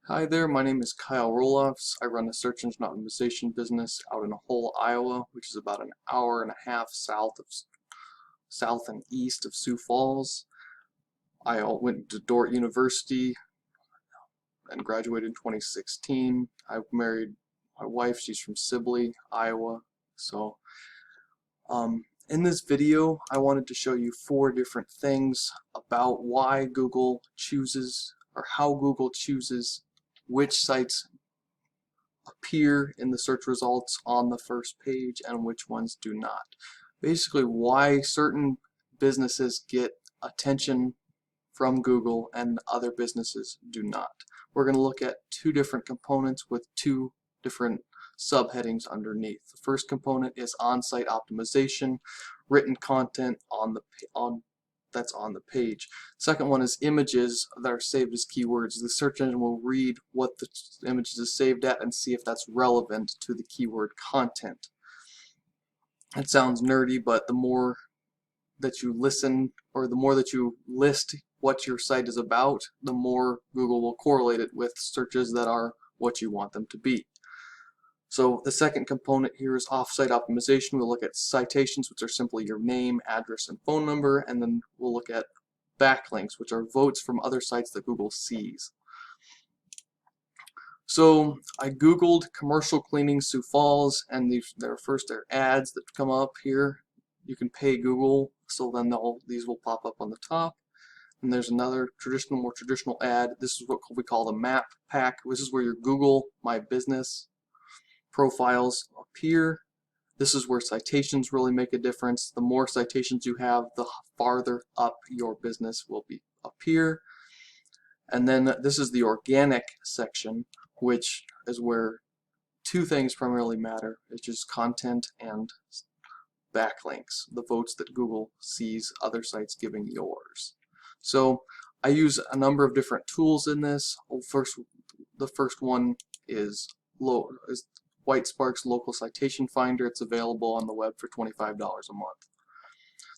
Hi there, my name is Kyle Roloffs. I run a search engine optimization business out in Hull, Iowa, which is about an hour and a half south and east of Sioux Falls. I went to Dordt University and graduated in 2016. I married my wife. She's from Sibley, Iowa. So, in this video, I wanted to show you 4 different things about why Google chooses, or how Google chooses which sites appear in the search results on the first page and which ones do not. Basically, why certain businesses get attention from Google and other businesses do not. We're going to look at 2 different components with 2 different subheadings underneath. The first component is on-site optimization, written content that's on the page. Second one is images that are saved as keywords. The search engine will read what the images is saved at and see if that's relevant to the keyword content. It sounds nerdy, but the more that you listen, or the more that you list what your site is about, the more Google will correlate it with searches that are what you want them to be. So the second component here is off-site optimization. We'll look at citations, which are simply your name, address, and phone number, and then we'll look at backlinks, which are votes from other sites that Google sees. So I googled commercial cleaning Sioux Falls, and these are ads that come up here. You can pay Google, so then these will pop up on the top. And there's another more traditional ad. This is what we call the map pack. This is where your Google My Business profiles appear. This is where citations really make a difference. The more citations you have, the farther up your business will appear. And then this is the organic section, which is where 2 things primarily matter, which is content and backlinks, the votes that Google sees other sites giving yours. So I use a number of different tools in this. The first one is Whitespark's Local Citation Finder. It's available on the web for $25 a month.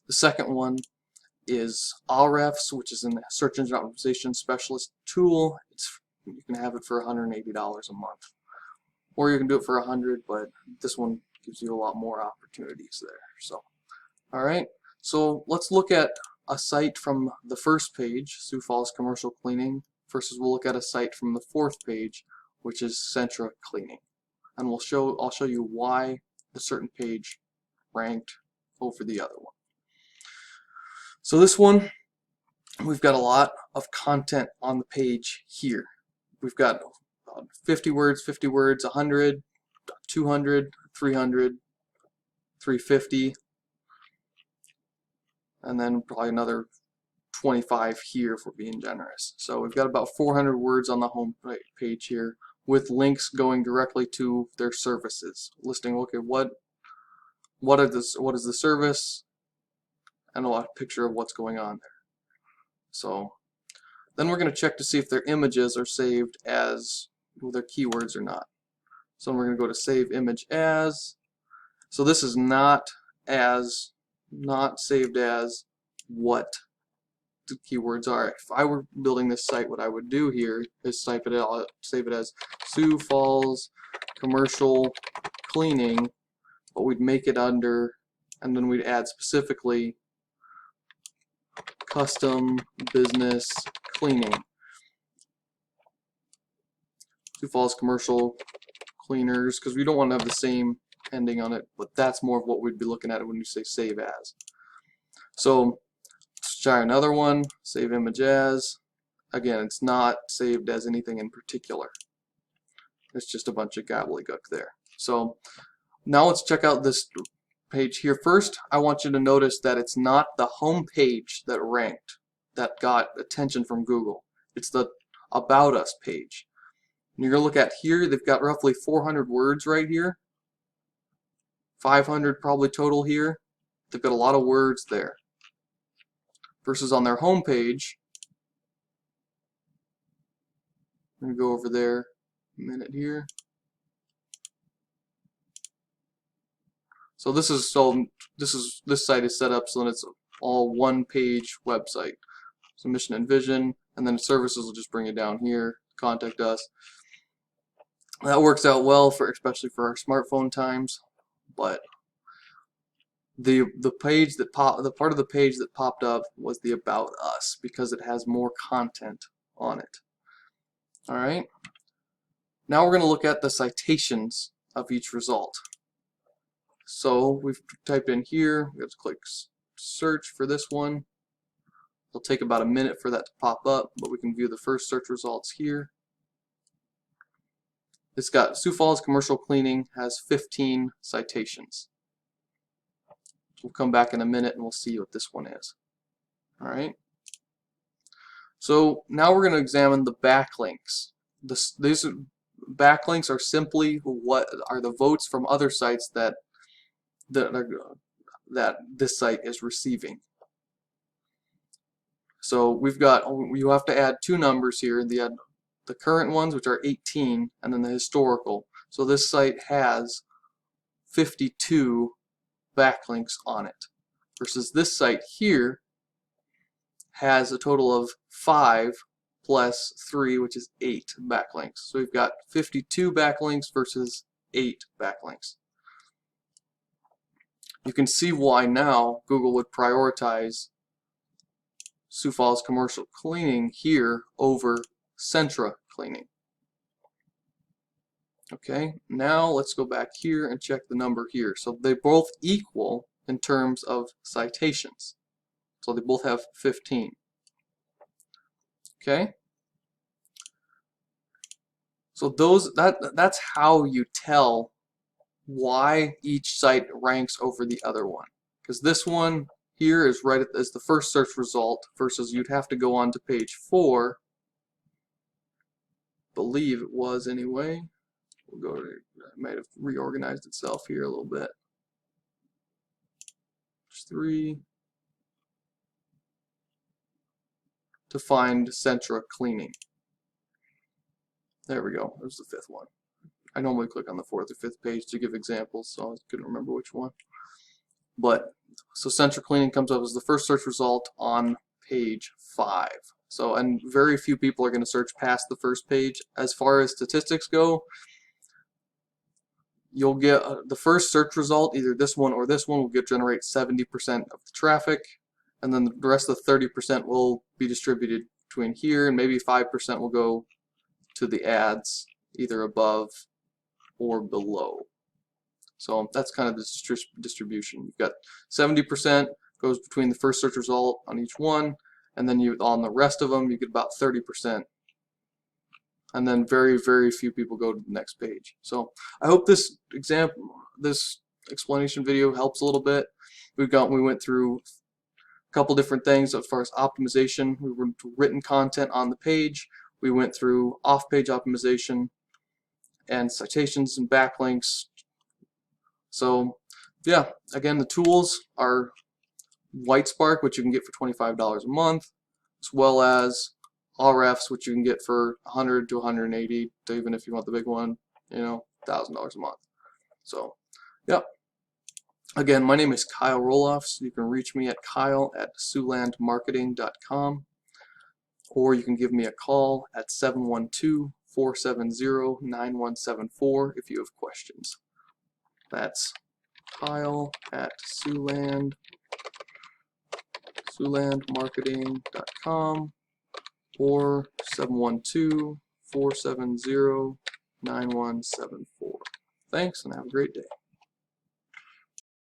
The second one is Ahrefs, which is a search engine optimization specialist tool. You can have it for $180 a month, or you can do it for $100, but this one gives you a lot more opportunities there. So, all right. So let's look at a site from the first page, Sioux Falls Commercial Cleaning, versus we'll look at a site from the 4th page, which is Sentra Cleaning. And I'll show you why the certain page ranked over the other one. So this one, we've got a lot of content on the page here. We've got 50 words, 100, 200, 300, 350, and then probably another 25 here if we're being generous. So we've got about 400 words on the home page here, with links going directly to their services, listing, okay, what is the service, and a picture of what's going on there. So then we're going to check to see if their images are saved as their keywords or not. So we're going to go to Save Image As. So this is not saved as what the keywords are. If I were building this site, what I would do here is save it as Sioux Falls Commercial Cleaning, but we'd make it under, and then we'd add specifically Custom Business Cleaning. Sioux Falls Commercial Cleaners, because we don't want to have the same ending on it, but that's more of what we'd be looking at when you say Save As. So let's try another one, Save Image As. Again, it's not saved as anything in particular. It's just a bunch of gobbledygook there. So now let's check out this page here. First, I want you to notice that it's not the home page that ranked, that got attention from Google. It's the About Us page. And you're going to look at here, they've got roughly 400 words right here. 500 probably total here. They've got a lot of words there. Versus on their home page, I'm going to go over there a minute here. So this site is set up so that it's all one page website. So mission and vision, and then services will just bring it down here. contact us. That works out well for especially for our smartphone times, but the page that the part of the page that popped up was the About Us because it has more content on it. All right. Now we're going to look at the citations of each result. So we've typed in here. We have to click search for this one. It'll take about a minute for that to pop up, but we can view the first search results here. It's got Sioux Falls Commercial Cleaning has 15 citations. We'll come back in a minute and we'll see what this one is. All right. So now we're going to examine the backlinks. These backlinks are simply what are the votes from other sites that this site is receiving. So you have to add two numbers here. The current ones, which are 18, and then the historical. So this site has 52 backlinks on it, versus this site here has a total of 5 plus 3, which is 8 backlinks. So we've got 52 backlinks versus 8 backlinks. You can see why now Google would prioritize Sioux Falls Commercial Cleaning here over Sentra Cleaning. Okay, now let's go back here and check the number here. So they both equal in terms of citations. So they both have 15. Okay? So that's how you tell why each site ranks over the other one. Because this one here is right as the first search result versus you'd have to go on to page 4. Believe it was anyway. We'll go to, it might have reorganized itself here a little bit. 3 to find Sentra Cleaning. There we go. There's the 5th one. I normally click on the 4th or 5th page to give examples, so I couldn't remember which one. But so Sentra Cleaning comes up as the first search result on page 5. So, and very few people are going to search past the first page. As far as statistics go, you'll get the first search result, either this one or this one, will generate 70% of the traffic, and then the rest of the 30% will be distributed between here, and maybe 5% will go to the ads, either above or below. So that's kind of the distribution. You've got 70% goes between the first search result on each one, and then on the rest of them you get about 30%. And then very, very few people go to the next page. So I hope this explanation video helps a little bit. We went through a couple different things as far as optimization. We went through written content on the page. We went through off-page optimization and citations and backlinks. So yeah, again, the tools are Whitespark, which you can get for $25 a month, as well as RFs, which you can get for $100 to $180, to even if you want the big one, $1,000 a month. So, yeah. Again, my name is Kyle Roloffs. You can reach me at kyle@siouxlandmarketing.com, or you can give me a call at 712-470-9174 if you have questions. That's Kyle at siouxlandmarketing.com. or 712-470-9174. Thanks, and have a great day.